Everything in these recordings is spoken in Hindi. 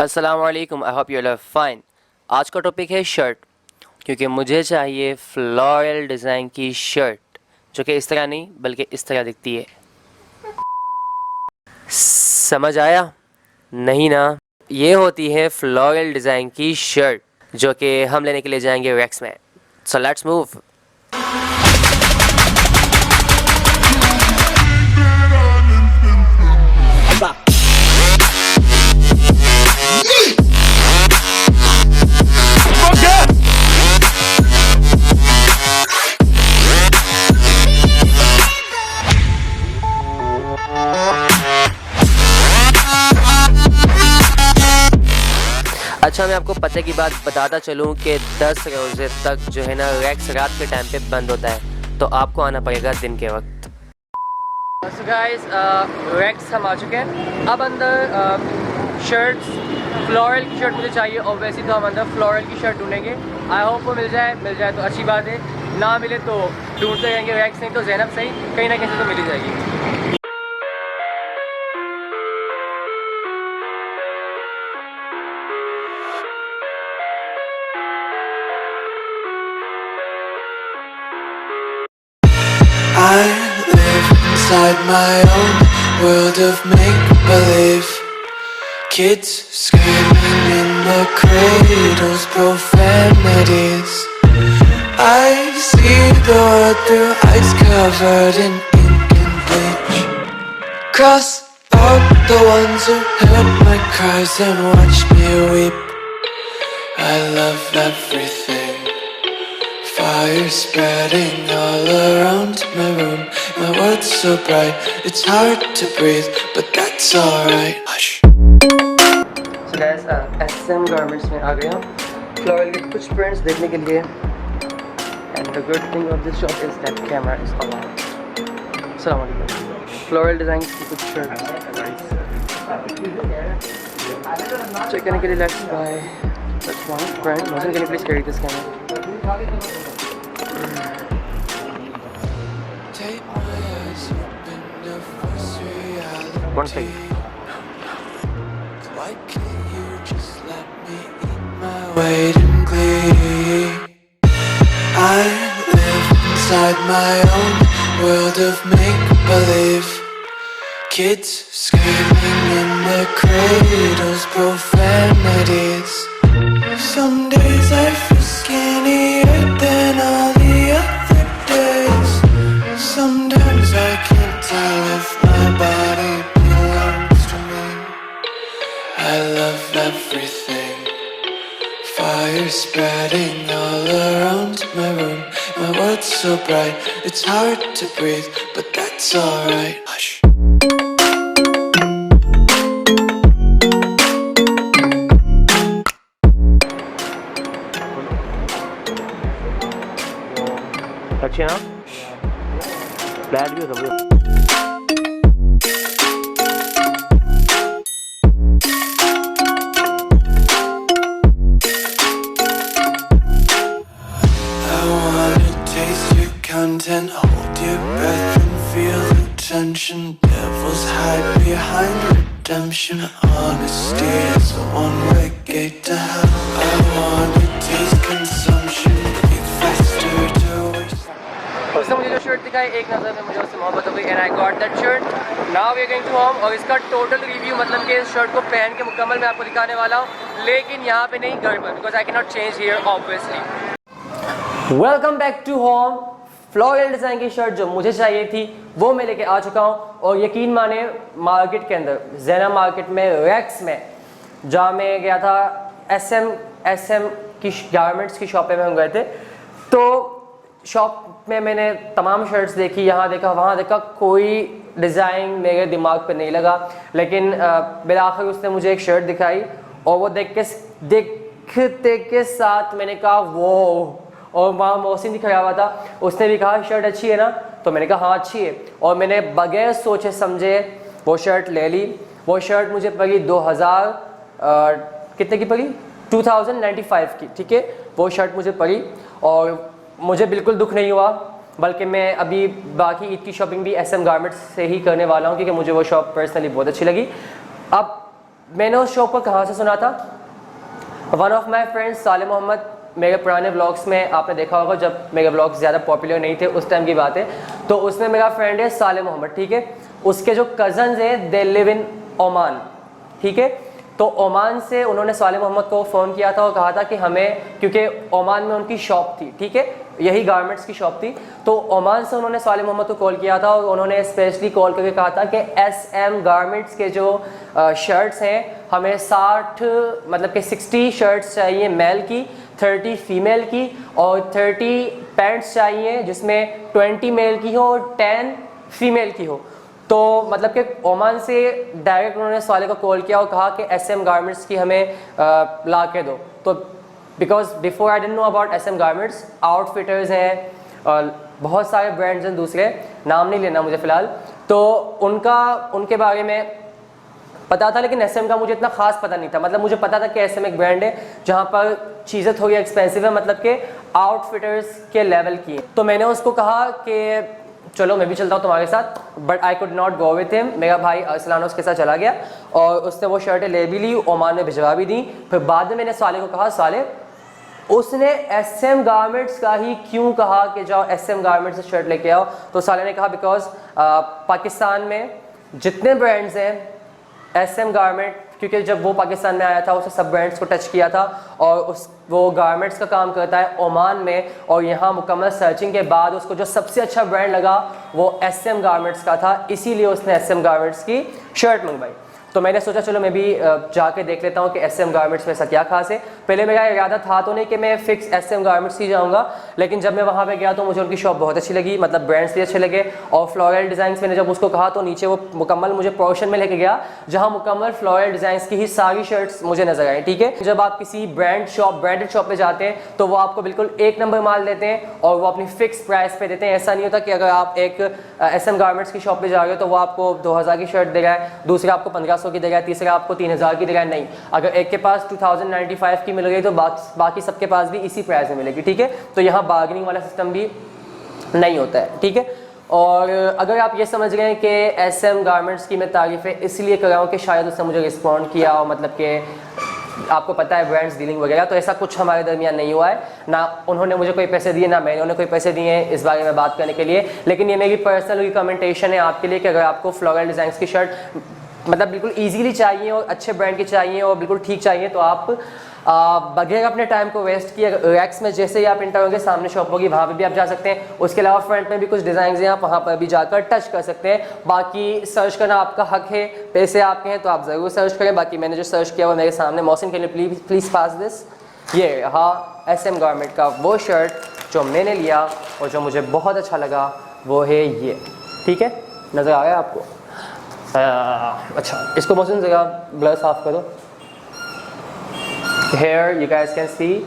अस्सलाम वालेकुम, I hope you are fine. आज का टॉपिक है शर्ट, क्योंकि मुझे चाहिए फ्लोरल डिज़ाइन की शर्ट जो कि इस तरह नहीं बल्कि इस तरह दिखती है। समझ आया? नहीं ना। ये होती है फ्लोरल डिज़ाइन की शर्ट जो कि हम लेने के लिए जाएंगे वैक्स में। So let's move. अच्छा, मैं आपको पते की बात बताता चलूँ कि 10 रोज़े तक जो है ना वैक्स रात के टाइम पे बंद होता है, तो आपको आना पड़ेगा दिन के वक्त। सो गाइस, वैक्स हम आ चुके हैं। अब अंदर शर्ट्स, फ्लोरल की शर्ट मुझे चाहिए और वैसे तो हम अंदर फ्लोरल की शर्ट ढूंढेंगे। आई होप वो मिल जाए तो अच्छी बात है, ना मिले तो ढूंढते रहेंगे वैक्स, नहीं तो ज़ैनब सही कहीं ना कहीं तो मिल ही जाएगी। I live inside my own world of make-believe. Kids screaming in the cradles, profanities. I see the world through eyes covered in ink and bleach. Cross out the ones who heard my cries and watched me weep. I love everything. Fire spreading all around my room. My world's so bright, it's hard to breathe, but that's alright. Hush. So guys, SM garments में आ गया फ्लोरल के कुछ प्रिंट्स देखने के लिए। And the good thing of this shop is that camera is allowed. अस्सलाम वालेकुम। फ्लोरल डिज़ाइन की कुछ शर्ट्स चेक करने के लिए let's buy that's one brand. मुझे can please carry this camera. Take my eyes open to force reality. One second. Why can't you just let me eat my weight in glee? I live inside my own world of make-believe. Kids screaming in the cradles, profanities. Some days I feel skinnier than all the other days. Sometimes I can't tell if my body belongs to me. I love everything. Fire spreading all around my room. My world's so bright, it's hard to breathe, but that's alright. Hush. अच्छे ना फ्लैट भी होता है। I wanna taste your content, hold your breath and feel the tension. Devils hide behind redemption. Honesty is a one-way gate to hell. I wanna taste consumption, breathe faster to waste. उसने मुझे जो शर्ट दिखाई एक नज़र में मुझे उससे मोहब्बत हो गई and I got that shirt. Now we are going to home और इसका टोटल रिव्यू मतलब कि इस शर्ट को पहन के मुकम्मल मैं आपको दिखाने वाला हूँ, लेकिन यहाँ पे नहीं घर पर, because I can not change here obviously. Welcome back to home. Floral design की शर्ट जो मुझे चाहिए थी वो मैं लेके आ चुका हूँ और यकीन माने मार्केट के अंदर ज़ैनब मार्केट में वैक्स में जहाँ मैं गया था एसएम की गारमेंट्स की शॉप पे हम गए थे, तो शॉप में मैंने तमाम शर्ट्स देखी, यहाँ देखा वहाँ देखा, कोई डिज़ाइन मेरे दिमाग पे नहीं लगा। लेकिन बिलाखिर उसने मुझे एक शर्ट दिखाई और वो देखते के साथ मैंने कहा वो, और वहाँ मोहसिन भी खड़ा हुआ था, उसने भी कहा शर्ट अच्छी है ना, तो मैंने कहा हाँ अच्छी है, और मैंने बगैर सोचे समझे वो शर्ट ले ली। वो शर्ट मुझे पड़ी 2000 कितने की पड़ी 2095 की, ठीक है। वो शर्ट मुझे पड़ी और मुझे बिल्कुल दुख नहीं हुआ, बल्कि मैं अभी बाकी ईद की शॉपिंग भी एसएम गारमेंट्स से ही करने वाला हूँ क्योंकि मुझे वो शॉप पर्सनली बहुत अच्छी लगी। अब मैंने उस शो को कहाँ से सुना था? वन ऑफ माई फ्रेंड्स सालिम मोहम्मद, मेरे पुराने ब्लॉग्स में आपने देखा होगा जब मेरे ब्लॉग्स ज़्यादा पॉपुलर नहीं थे उस टाइम की बात है, तो उसमें मेरा फ्रेंड है सालिम मोहम्मद, ठीक है। उसके जो कज़न्स हैं दे लिव इन ओमान, ठीक है। तो ओमान से उन्होंने सालिम मोहम्मद को फ़ोन किया था और कहा था कि हमें, क्योंकि ओमान में उनकी शॉप थी, ठीक है, यही गारमेंट्स की शॉप थी, तो ओमान से उन्होंने सालिम मोहम्मद को कॉल किया था और उन्होंने स्पेशली कॉल करके कहा था कि SM गारमेंट्स के जो शर्ट्स हैं हमें 60 मतलब कि 60 शर्ट्स चाहिए मेल की, 30 फीमेल की और 30 पैंट्स चाहिए जिसमें 20 मेल की हो और 10 फीमेल की हो। तो मतलब कि ओमान से डायरेक्ट उन्होंने साले को कॉल किया और कहा कि SM गारमेंट्स की हमें ला के दो। तो because before I didn't know about SM garments, outfitters हैं और बहुत सारे ब्रांड्स हैं दूसरे, नाम नहीं लेना मुझे फ़िलहाल, तो उनके बारे में पता था, लेकिन SM का मुझे इतना खास पता नहीं था। मतलब मुझे पता था कि SM एक ब्रांड है जहाँ पर चीज़ें थोड़ी एक्सपेंसिव है, मतलब कि आउटफिटर्स के लेवल की है। तो मैंने उसको कहा कि चलो मैं भी चलता हूँ तुम्हारे साथ, but I could not go with him. मेरा भाई अरसलान उसके साथ चला गया और उसने वो शर्टें ले भी ली, ओमान में भिजवा भी दी। फिर बाद में मैंने साले को कहा, साले उसने SM गारमेंट्स का ही क्यों कहा कि जाओ SM गारमेंट्स से शर्ट लेके आओ? तो साले ने कहा बिकॉज पाकिस्तान में जितने ब्रांड्स हैं SM गारमेंट, क्योंकि जब वो पाकिस्तान में आया था उसने सब ब्रांड्स को टच किया था और वो गारमेंट्स का काम करता है ओमान में, और यहाँ मुकम्मल सर्चिंग के बाद उसको जो सबसे अच्छा ब्रांड लगा वो SM गारमेंट्स का था, इसीलिए उसने SM गारमेंट्स की शर्ट मंगवाई। तो मैंने सोचा चलो मैं भी जाके देख लेता हूँ कि SM गारमेंट्स में ऐसा क्या खास है। पहले मेरा इरादा था तो नहीं कि मैं फ़िक्स SM गारमेंट्स ही जाऊँगा, लेकिन जब मैं वहाँ पे गया तो मुझे उनकी शॉप बहुत अच्छी लगी, मतलब ब्रांड्स भी अच्छे लगे और फ्लोरल डिज़ाइंस मैंने जब उसको कहा तो नीचे वो मुकम्मल मुझे पोर्शन में लेके गया जहाँ मुकम्मल फ्लोरल डिज़ाइंस की ही सारी शर्ट्स मुझे नजर आई, ठीक है। जब आप किसी ब्रांडेड शॉप पर जाते हैं तो वो आपको बिल्कुल 1 नंबर माल देते हैं और वो अपनी फ़िक्स प्राइस पर देते हैं। ऐसा नहीं होता कि अगर आप एक SM गारमेंट्स की शॉप पर जा रहे हो तो वो आपको 2000 की शर्ट दे रहा है, दूसरा आपको 1500 की दे रहा है, तीसरा आपको 3000 की दे रहा है। नहीं, अगर एक के पास 2095 की मिल गई तो बाकी सबके पास भी इसी प्राइस में मिलेगी, ठीक है। तो यहाँ बार्गेनिंग वाला सिस्टम भी नहीं होता है, ठीक है। और अगर आप ये समझ रहे हैं कि SM गारमेंट्स की मैं तारीफ़ें इसलिए कर रहा हूँ कि शायद उसने मुझे रिस्पॉन्ड किया और मतलब कि आपको पता है ब्रांड्स डीलिंग वगैरह, तो ऐसा कुछ हमारे दरमियान नहीं हुआ है। ना उन्होंने मुझे कोई पैसे दिए ना मैंने उन्हें कोई पैसे दिए हैं इस बारे में बात करने के लिए, लेकिन ये मेरी पर्सनल रिकमेंडेशन है आपके लिए कि अगर आपको फ्लोरल डिज़ाइंस की शर्ट मतलब बिल्कुल इजीली चाहिए और अच्छे ब्रांड की चाहिए और बिल्कुल ठीक चाहिए तो आप बगैर अपने टाइम को वेस्ट किए रैक्स में जैसे ही आप इंटर होंगे सामने शॉप होगी वहाँ पे भी आप जा सकते हैं। उसके अलावा फ्रंट में भी कुछ डिज़ाइन हैं, आप वहाँ पर भी जाकर टच कर सकते हैं। बाकी सर्च करना आपका हक है, पैसे आपके हैं तो आप ज़रूर सर्च करें। बाकी मैंने जो सर्च किया वो मेरे सामने, मौसम के लिए प्लीज़ पास दिस, ये हाँ SM गारमेंट का वो शर्ट जो मैंने लिया और जो मुझे बहुत अच्छा लगा वो है ये, ठीक है। नज़र आ गया आपको? अच्छा, इसको मौसम जगह ब्लर साफ करो। Here you guys can see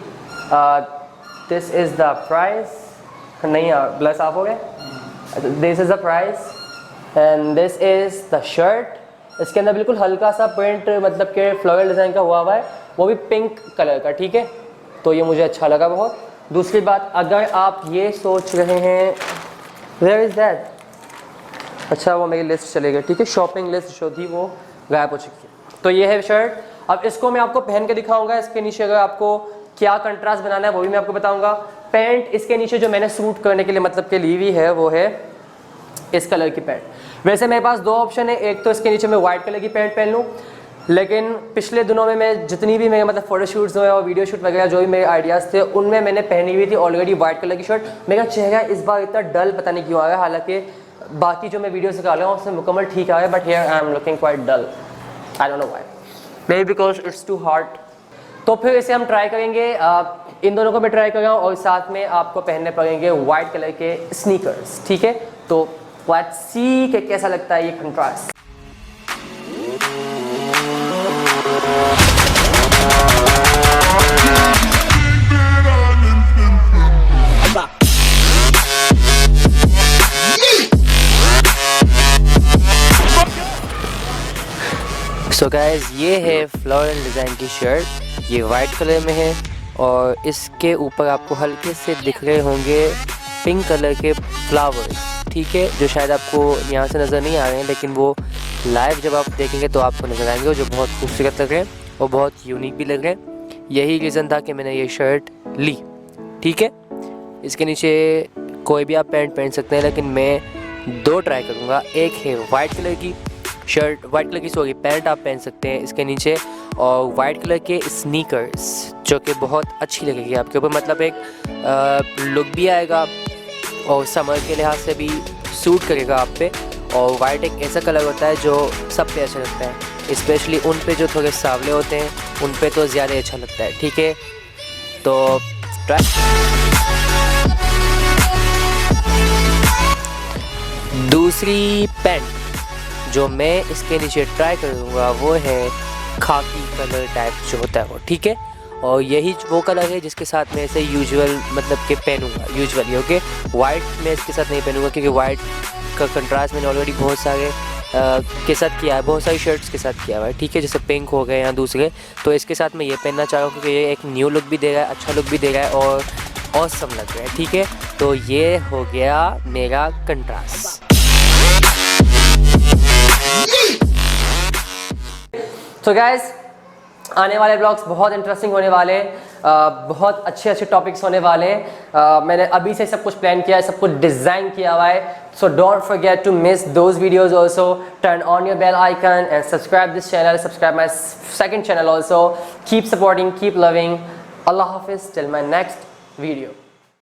this is the price, नहीं ब्लर साफ हो गया। This is the price and this is the shirt। इसके अंदर बिल्कुल हल्का सा प्रिंट मतलब कि फ्लोरल डिज़ाइन का हुआ है, वो भी पिंक कलर का, ठीक है। तो ये मुझे अच्छा लगा बहुत। दूसरी बात, अगर आप ये सोच रहे हैं where is that, अच्छा वो मेरी लिस्ट चले गई, ठीक है। शॉपिंग लिस्ट जो थी वो गायब हो चुकी है। तो ये है शर्ट। अब इसको मैं आपको पहन के दिखाऊंगा। इसके नीचे अगर आपको क्या कंट्रास्ट बनाना है वो भी मैं आपको बताऊंगा। पैंट इसके नीचे जो मैंने सूट करने के लिए मतलब कि ली हुई है वो है इस कलर की पैंट। वैसे मेरे पास 2 ऑप्शन है, एक तो इसके नीचे मैं वाइट कलर की पैंट पहन लूँ, लेकिन पिछले दिनों में मैं जितनी भी मेरे मतलब फ़ोटोशूट्स हुए और वीडियो शूट वगैरह जो भी मेरे आइडियाज़ थे उनमें मैंने पहनी हुई थी ऑलरेडी वाइट कलर की शर्ट। मेरा चेहरा इस बार इतना डल पता नहीं क्यों आ रहा है, हालांकि बाकी जो मैं वीडियो निकाल रहा हूँ उसमें मुकम्मल ठीक आ रहा है, but here I am looking quite dull, I don't know why, maybe because it's too hard. तो फिर इसे हम ट्राई करेंगे, इन दोनों को मैं ट्राई कर रहा हूँ और साथ में आपको पहनने पड़ेंगे वाइट कलर के स्नीकर्स, ठीक है। तो लेट्स सी कि कैसा लगता है ये कंट्रास्ट। सो गाइज, ये है फ्लोरल डिज़ाइन की शर्ट, ये वाइट कलर में है और इसके ऊपर आपको हल्के से दिख रहे होंगे पिंक कलर के फ्लावर्स। ठीक है, जो शायद आपको यहाँ से नज़र नहीं आ रहे हैं, लेकिन वो लाइव जब आप देखेंगे तो आपको नज़र आएंगे, जो बहुत खूबसूरत लग रहे हैं और बहुत यूनिक भी लग रहे हैं। यही रीज़न था कि मैंने ये शर्ट ली, ठीक है। इसके नीचे कोई भी आप पैंट पहन सकते हैं, लेकिन मैं 2 ट्राई करूँगा। एक है वाइट कलर की शर्ट, वाइट कलर की सॉरी पैंट आप पहन सकते हैं इसके नीचे, और वाइट कलर के स्नीकर्स जो कि बहुत अच्छी लगेगी आपके ऊपर, मतलब एक लुक भी आएगा और समर के लिहाज से भी सूट करेगा आप पे। और वाइट एक ऐसा कलर होता है जो सब पे अच्छा लगता है, स्पेशली उन पे जो थोड़े सांवले होते हैं, उन पे तो ज़्यादा अच्छा लगता है, ठीक है। तो दूसरी पैंट जो मैं इसके नीचे ट्राई करूँगा वो है खाकी कलर टाइप जो होता है वो, ठीक है। और यही वो कलर है जिसके साथ मैं इसे यूजुअल मतलब कि पहनूँगा यूजुअली, ओके। वाइट मैं इसके साथ नहीं पहनूँगा क्योंकि वाइट का कंट्रास्ट मैंने ऑलरेडी बहुत सारे के साथ किया है, बहुत सारी शर्ट्स के साथ किया हुआ है, ठीक है, जैसे पिंक हो गए या दूसरे। तो इसके साथ मैं ये पहनना चाह रहा हूँ क्योंकि ये एक न्यू लुक भी दे रहा है, अच्छा लुक भी दे रहा है और ऑसम लग रहा है, ठीक है। तो ये हो गया मेरा कंट्रास्ट। तो गाइज, आने वाले ब्लॉग्स बहुत इंटरेस्टिंग होने वाले हैं, बहुत अच्छे अच्छे टॉपिक्स होने वाले हैं। मैंने अभी से सब कुछ प्लान किया है, सब कुछ डिज़ाइन किया हुआ है। So don't forget to miss those videos also, turn on your bell icon and subscribe this channel, subscribe my second channel also. Keep supporting, keep loving. अल्लाह हाफिज़, टिल माई नेक्स्ट वीडियो।